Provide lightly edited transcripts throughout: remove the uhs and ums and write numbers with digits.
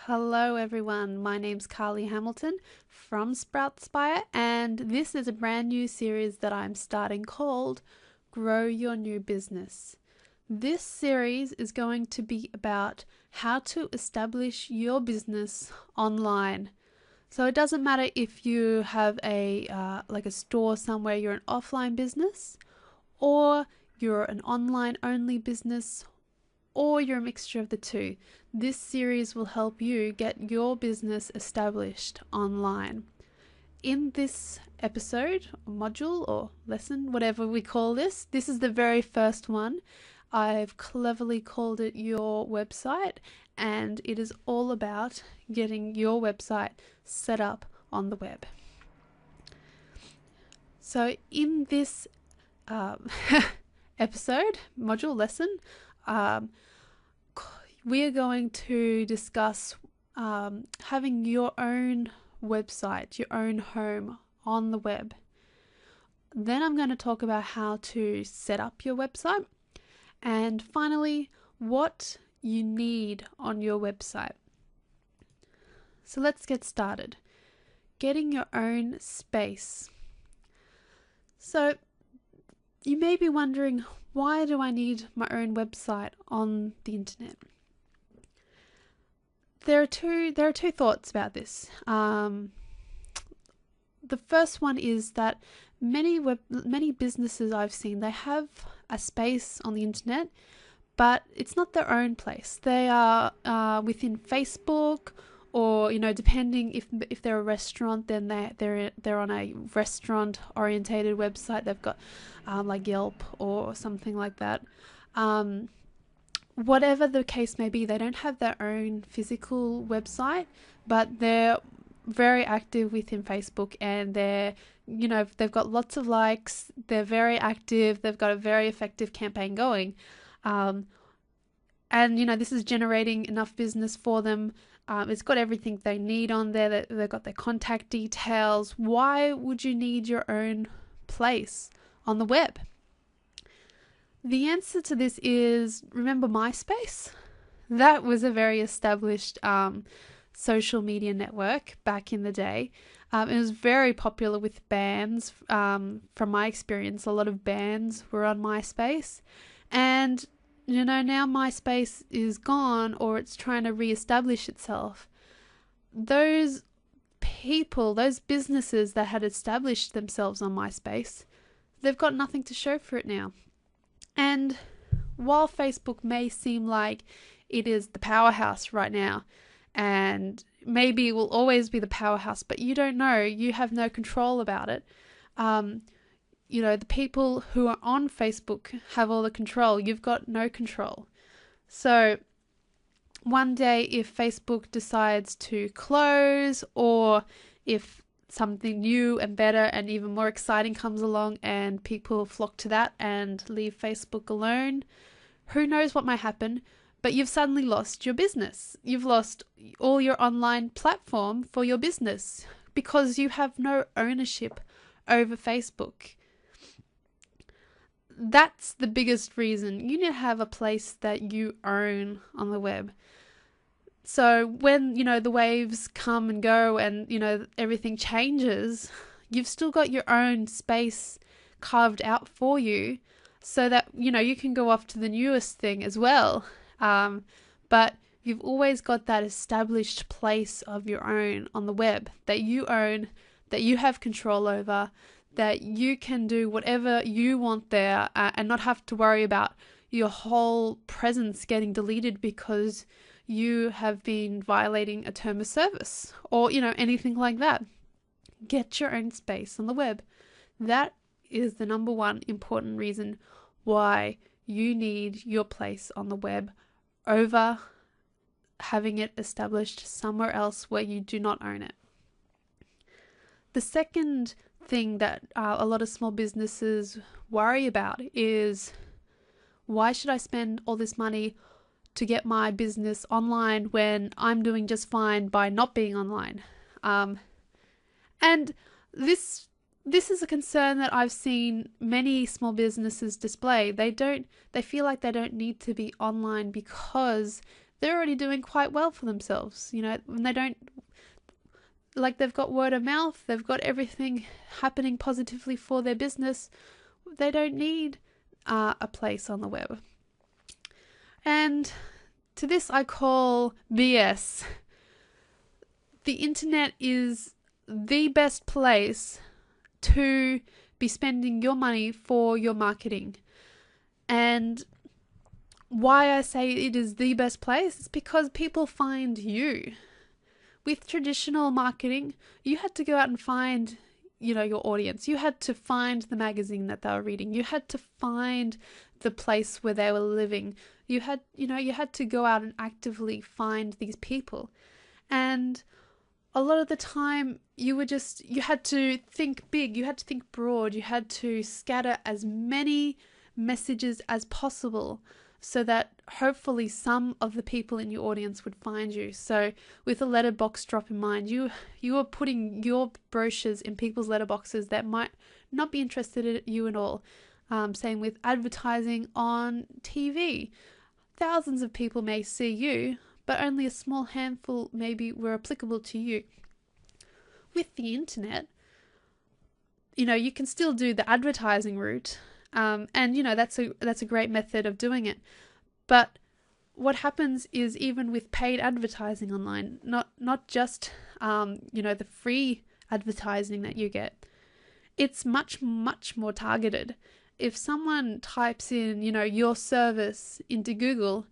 Hello everyone, my name's Carly Hamilton from Sproutspire, and this is a brand new series that I'm starting called Grow Your New Business. This series is going to be about how to establish your business online. So it doesn't matter if you have a store somewhere, you're an offline business, or you're an online only business, or you're a mixture of the two. This series will help you get your business established online. In this episode, module, or lesson, whatever we call this is the very first one. I've cleverly called it Your Website, and it is all about getting your website set up on the web. So in this episode, module, lesson, we are going to discuss having your own website, your own home on the web. Then I'm going to talk about how to set up your website. And finally, what you need on your website. So let's get started. Getting your own space. So you may be wondering, why do I need my own website on the internet? There are two thoughts about this. The first one is that many businesses I've seen, they have a space on the internet, but it's not their own place. They are within Facebook, or depending if they're a restaurant, then they're on a restaurant orientated website. They've got like Yelp or something like that. Whatever the case may be, they don't have their own physical website, but they're very active within Facebook, and they've got lots of likes. They're very active. They've got a very effective campaign going. And this is generating enough business for them. It's got everything they need on there. They've got their contact details. Why would you need your own place on the web? The answer to this is, remember MySpace? That was a very established social media network back in the day. It was very popular with bands. From my experience, a lot of bands were on MySpace. And now MySpace is gone, or it's trying to re-establish itself. Those people, those businesses that had established themselves on MySpace, they've got nothing to show for it now. And while Facebook may seem like it is the powerhouse right now, and maybe it will always be the powerhouse, but you don't know, you have no control about it. The people who are on Facebook have all the control. You've got no control. So one day, if Facebook decides to close, or if something new and better and even more exciting comes along and people flock to that and leave Facebook alone, who knows what might happen, but you've suddenly lost your business. You've lost all your online platform for your business because you have no ownership over Facebook. That's the biggest reason. You need to have a place that you own on the web. So when, the waves come and go and, everything changes, you've still got your own space carved out for you so that, you can go off to the newest thing as well. But you've always got that established place of your own on the web that you own, that you have control over, that you can do whatever you want there, and not have to worry about your whole presence getting deleted because you have been violating a term of service, or anything like that. Get your own space on the web. That is the number one important reason why you need your place on the web over having it established somewhere else where you do not own it. The second thing that a lot of small businesses worry about is, why should I spend all this money to get my business online when I'm doing just fine by not being online? And this is a concern that I've seen many small businesses display. They feel like they don't need to be online because they're already doing quite well for themselves. When they don't, like, they've got word of mouth, they've got everything happening positively for their business. They don't need a place on the web. And to this I call BS. The internet is the best place to be spending your money for your marketing. And why I say it is the best place is because people find you. With traditional marketing, you had to go out and find, your audience. You had to find the magazine that they were reading. You had to find the place where they were living. You had to go out and actively find these people. And a lot of the time you had to think big, you had to think broad, you had to scatter as many messages as possible so that hopefully some of the people in your audience would find you. So with a letterbox drop in mind, you are putting your brochures in people's letterboxes that might not be interested in you at all. Same with advertising on TV. Thousands of people may see you, but only a small handful maybe were applicable to you. With the internet, you can still do the advertising route, and that's a great method of doing it. But what happens is, even with paid advertising online, not just the free advertising that you get, it's much, much more targeted. If someone types in, your service into Google,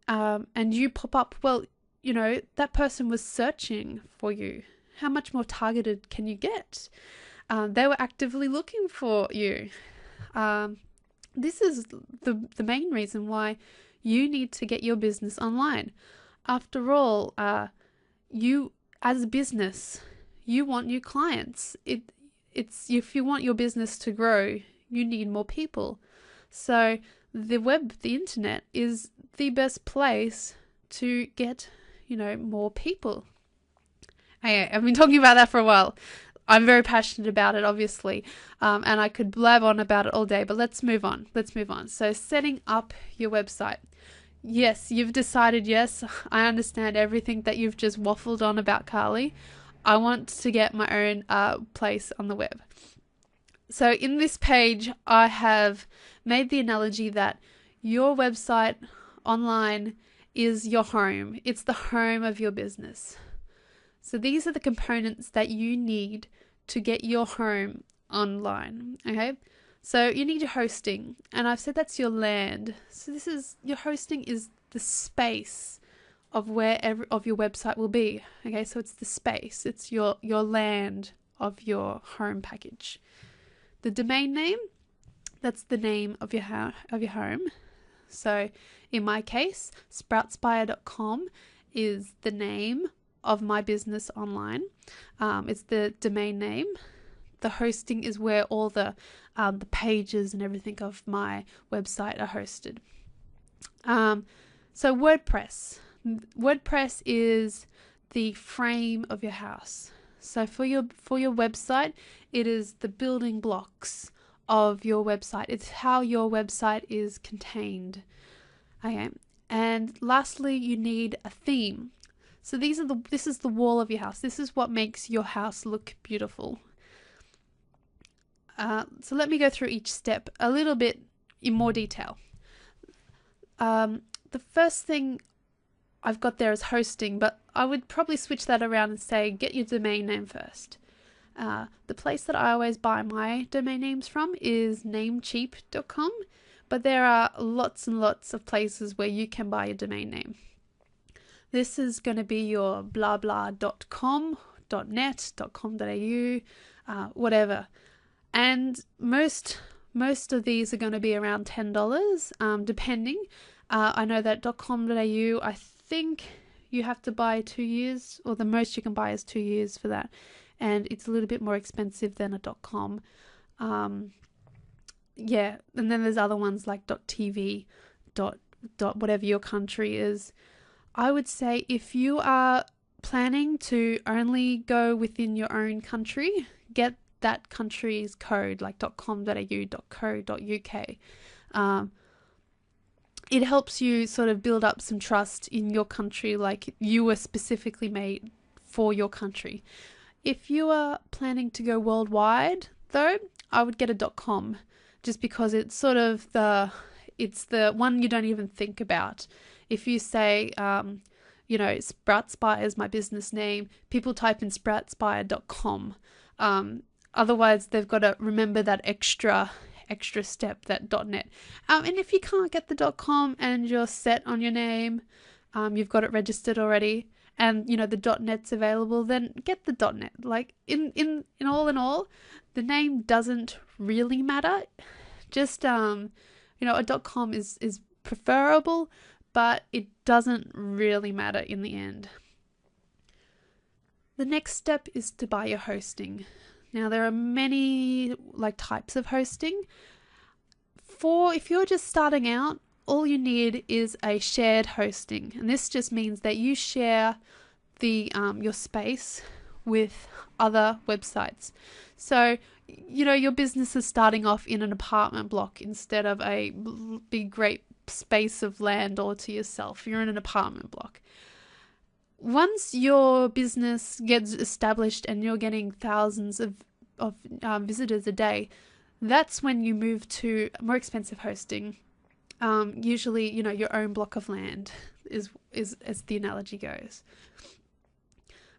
and you pop up, well, that person was searching for you. How much more targeted can you get? They were actively looking for you. This is the main reason why you need to get your business online. After all, you as a business, you want new clients. It's if you want your business to grow, you need more people. So the web, the internet, is the best place to get, more people. I've been talking about that for a while. I'm very passionate about it, obviously, and I could blab on about it all day, but let's move on. So setting up your website. Yes, you've decided, yes, I understand everything that you've just waffled on about, Carly. I want to get my own place on the web. So in this page, I have made the analogy that your website online is your home. It's the home of your business. So these are the components that you need to get your home online, okay? So you need your hosting, and I've said that's your land. So your hosting is the space of where of your website will be, okay? So it's the space, it's your land of your home package. The domain name, that's the name of your home. So in my case, Sproutspire.com is the name of my business online. It's the domain name. The hosting is where all the pages and everything of my website are hosted. So WordPress. WordPress is the frame of your house. So for your website, it is the building blocks of your website. It's how your website is contained. Okay. And lastly, you need a theme. So this is the wall of your house. This is what makes your house look beautiful. So let me go through each step a little bit in more detail. The first thing I've got there is hosting, but I would probably switch that around and say get your domain name first. The place that I always buy my domain names from is namecheap.com, but there are lots and lots of places where you can buy your domain name. This is going to be your blah blah.com, .net, .com.au, whatever. And most of these are going to be around $10, depending. I know that .com.au, I think you have to buy 2 years, or the most you can buy is 2 years for that. And it's a little bit more expensive than a .com. Yeah, and then there's other ones like .tv, whatever your country is. I would say if you are planning to only go within your own country, get that country's code, like .com.au, .co.uk. it helps you sort of build up some trust in your country, like you were specifically made for your country. If you are planning to go worldwide, though, I would get a .com, just because it's sort of it's the one you don't even think about. If you say, Sproutsby is my business name, people type in sproutsby.com. Otherwise, they've got to remember that extra step, that .net. And if you can't get the .com and you're set on your name, you've got it registered already, and the .net's available, then get the .net. Like in all, the name doesn't really matter. Just a .com is preferable, but it doesn't really matter in the end. The next step is to buy your hosting. Now, there are many types of hosting. If you're just starting out, all you need is a shared hosting, and this just means that you share your space with other websites. So, your business is starting off in an apartment block instead of a big, great space of land all to yourself. You're in an apartment block. Once your business gets established and you're getting thousands of visitors a day, that's when you move to more expensive hosting. Usually, your own block of land is as the analogy goes.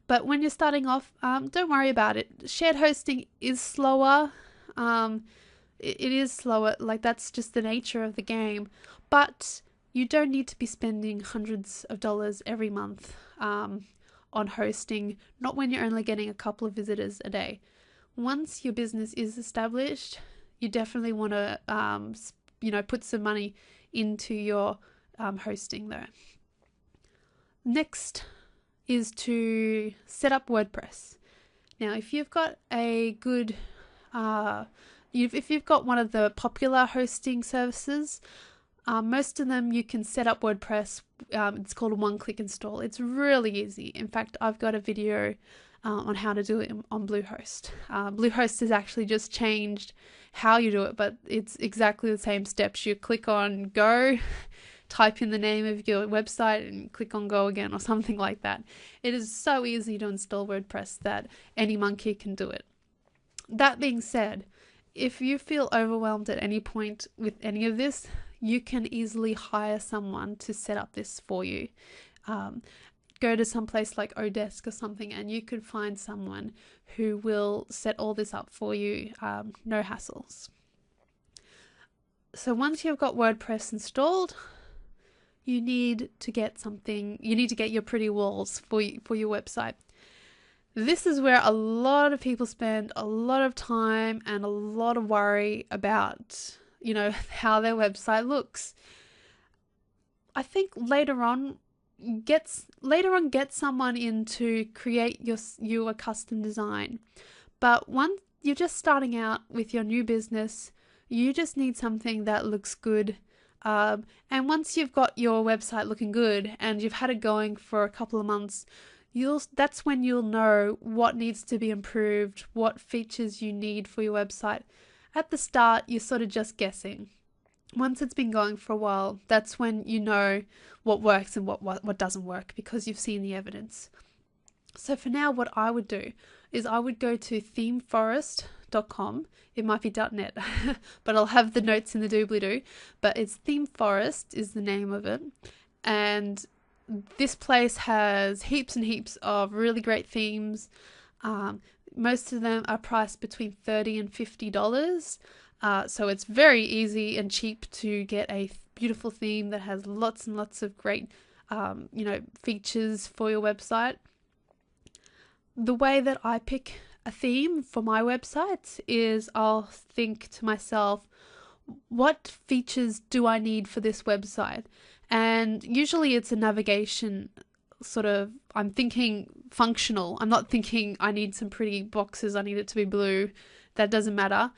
But when you're starting off, don't worry about it. Shared hosting is slower. It is slower. That's just the nature of the game. But you don't need to be spending hundreds of dollars every month on hosting, not when you're only getting a couple of visitors a day. Once your business is established, you definitely want to, put some money into your hosting though. Next is to set up WordPress. Now, if you've got a good, if you've got one of the popular hosting services, most of them you can set up WordPress. It's called a one-click install. It's really easy. In fact, I've got a video on how to do it on Bluehost. Bluehost has actually just changed how you do it, but it's exactly the same steps. You click on go, type in the name of your website, and click on go again or something like that. It is so easy to install WordPress that any monkey can do it. That being said, if you feel overwhelmed at any point with any of this, you can easily hire someone to set up this for you. Go to some place like Odesk or something, and you could find someone who will set all this up for you, no hassles. So once you've got WordPress installed, you need to get your pretty walls for your website. This is where a lot of people spend a lot of time and a lot of worry about, how their website looks. I think later on get someone in to create you a custom design. But once you're just starting out with your new business, you just need something that looks good. And once you've got your website looking good and you've had it going for a couple of months, that's when you'll know what needs to be improved, what features you need for your website. At the start, you're sort of just guessing. Once it's been going for a while, that's when you know what works and what doesn't work, because you've seen the evidence. So for now, what I would do is I would go to themeforest.com. It might be .net, but I'll have the notes in the doobly-doo. But it's ThemeForest is the name of it. And this place has heaps and heaps of really great themes. Most of them are priced between $30 and $50. So it's very easy and cheap to get a beautiful theme that has lots and lots of great, features for your website. The way that I pick a theme for my website is I'll think to myself, what features do I need for this website? And usually it's a navigation sort of, I'm thinking functional. I'm not thinking I need some pretty boxes, I need it to be blue. That doesn't matter.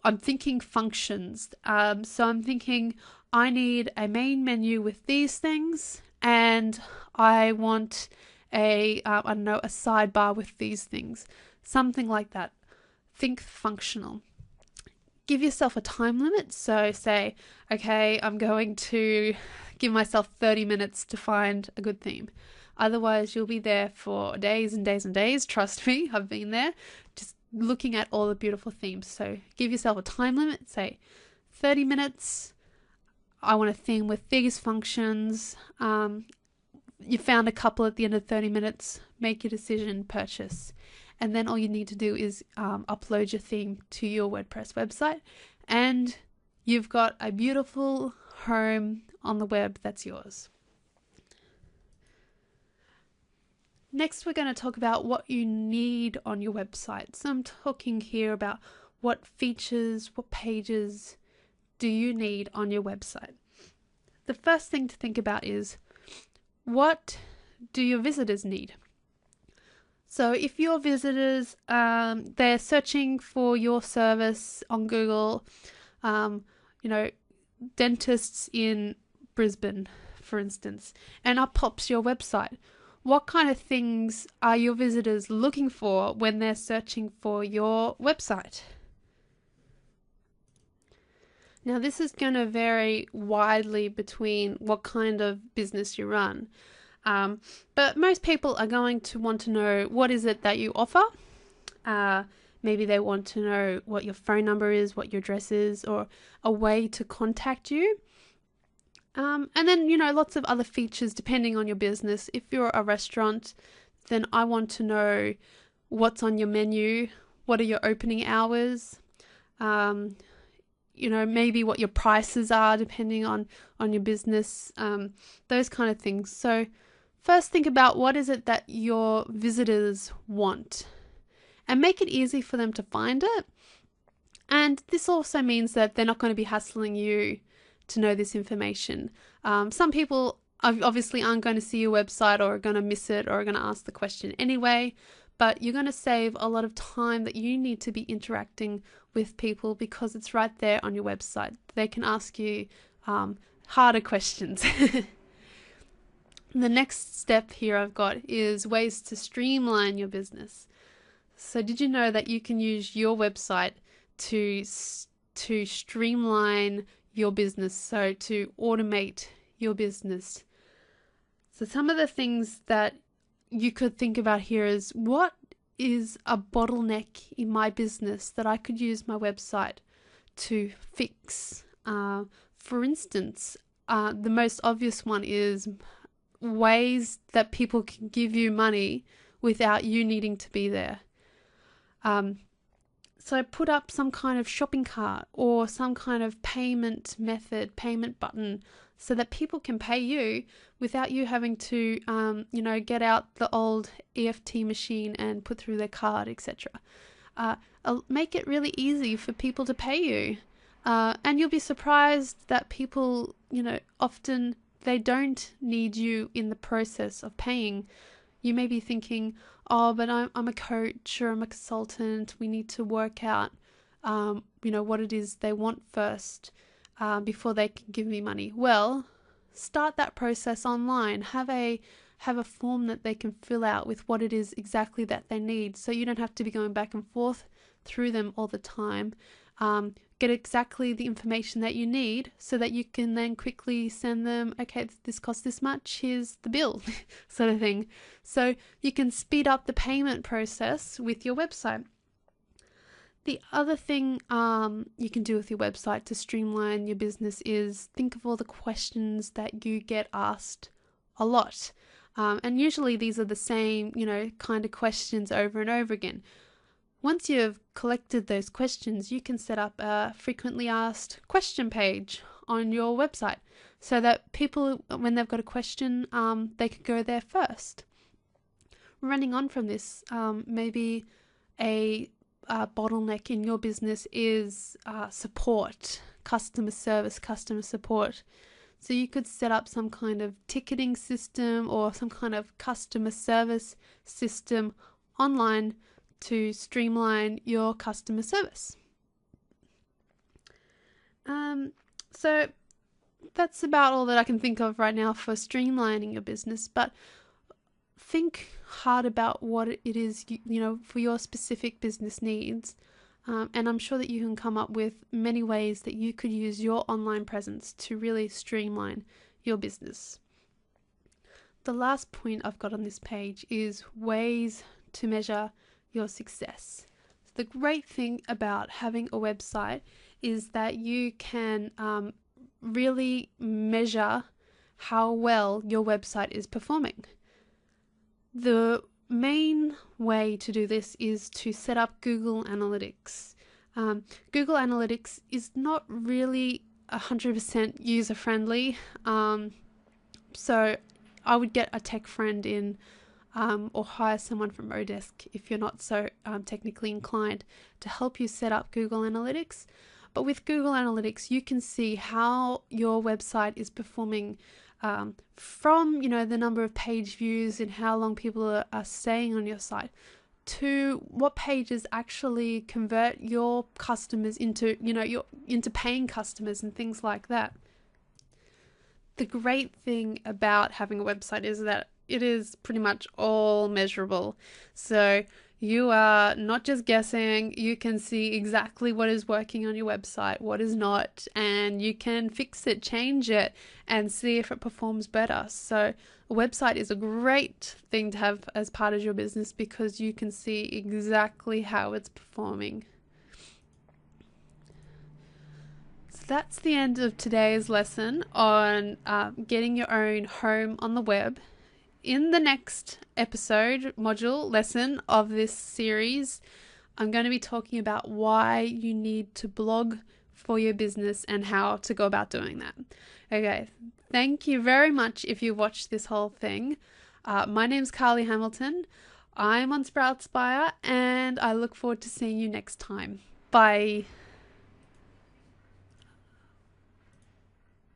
I'm thinking functions. So I'm thinking I need a main menu with these things, and I want a sidebar with these things. Something like that. Think functional. give yourself a time limit. So say, okay, I'm going to give myself 30 minutes to find a good theme. Otherwise, you'll be there for days and days and days. Trust me, I've been there, just looking at all the beautiful themes. So give yourself a time limit, say 30 minutes. I want a theme with these functions. You found a couple at the end of 30 minutes, make your decision, purchase. And then all you need to do is upload your theme to your WordPress website, and you've got a beautiful home on the web that's yours. Next, we're going to talk about what you need on your website. So I'm talking here about what features, what pages do you need on your website. The first thing to think about is, what do your visitors need? So if your visitors, they're searching for your service on Google, dentists in Brisbane, for instance, and up pops your website. What kind of things are your visitors looking for when they're searching for your website? Now, this is going to vary widely between what kind of business you run. But most people are going to want to know, what is it that you offer? Maybe they want to know what your phone number is, what your address is, or a way to contact you. And then, lots of other features depending on your business. If you're a restaurant, then I want to know what's on your menu, what are your opening hours, maybe what your prices are depending on your business, those kind of things. So first, think about what is it that your visitors want, and make it easy for them to find it. And this also means that they're not going to be hassling you to know this information. Some people obviously aren't going to see your website, or are going to miss it, or are going to ask the question anyway, but you're going to save a lot of time that you need to be interacting with people, because it's right there on your website. They can ask you harder questions. The next step here I've got is ways to streamline your business. So did you know that you can use your website to streamline your business, so to automate your business? So some of the things that you could think about here is, what is a bottleneck in my business that I could use my website to fix? For instance, the most obvious one is ways that people can give you money without you needing to be there. So put up some kind of shopping cart or some kind of payment method, payment button, so that people can pay you without you having to, get out the old EFT machine and put through their card, etc. Make it really easy for people to pay you. And you'll be surprised that people, often they don't need you in the process of paying. You may be thinking, oh, but I'm a coach or I'm a consultant. We need to work out, what it is they want first before they can give me money. Well, start that process online. Have a form that they can fill out with what it is exactly that they need, so you don't have to be going back and forth through them all the time. Get exactly the information that you need, so that you can then quickly send them, okay, this costs this much, here's the bill, sort of thing. So you can speed up the payment process with your website. The other thing you can do with your website to streamline your business is think of all the questions that you get asked a lot. And usually these are the same, kind of questions over and over again. Once you've collected those questions, you can set up a frequently asked question page on your website, so that people, when they've got a question, they can go there first. Running on from this, maybe a bottleneck in your business is support, customer service, customer support. So you could set up some kind of ticketing system or some kind of customer service system online to streamline your customer service. So that's about all that I can think of right now for streamlining your business, but think hard about what it is, for your specific business needs. And I'm sure that you can come up with many ways that you could use your online presence to really streamline your business. The last point I've got on this page is ways to measure your success. The great thing about having a website is that you can really measure how well your website is performing. The main way to do this is to set up Google Analytics. Google Analytics is not really 100% user friendly, so I would get a tech friend in or hire someone from Odesk if you're not so technically inclined to help you set up Google Analytics. But with Google Analytics, you can see how your website is performing from the number of page views and how long people are staying on your site, to what pages actually convert your customers into into paying customers and things like that. The great thing about having a website is that it is pretty much all measurable. So you are not just guessing, you can see exactly what is working on your website, what is not, and you can fix it, change it, and see if it performs better. So a website is a great thing to have as part of your business because you can see exactly how it's performing. So that's the end of today's lesson on getting your own home on the web. In the next episode, module, lesson of this series, I'm going to be talking about why you need to blog for your business and how to go about doing that. Okay, thank you very much if you watched this whole thing. My name's Carly Hamilton. I'm on Sproutspire, and I look forward to seeing you next time. Bye.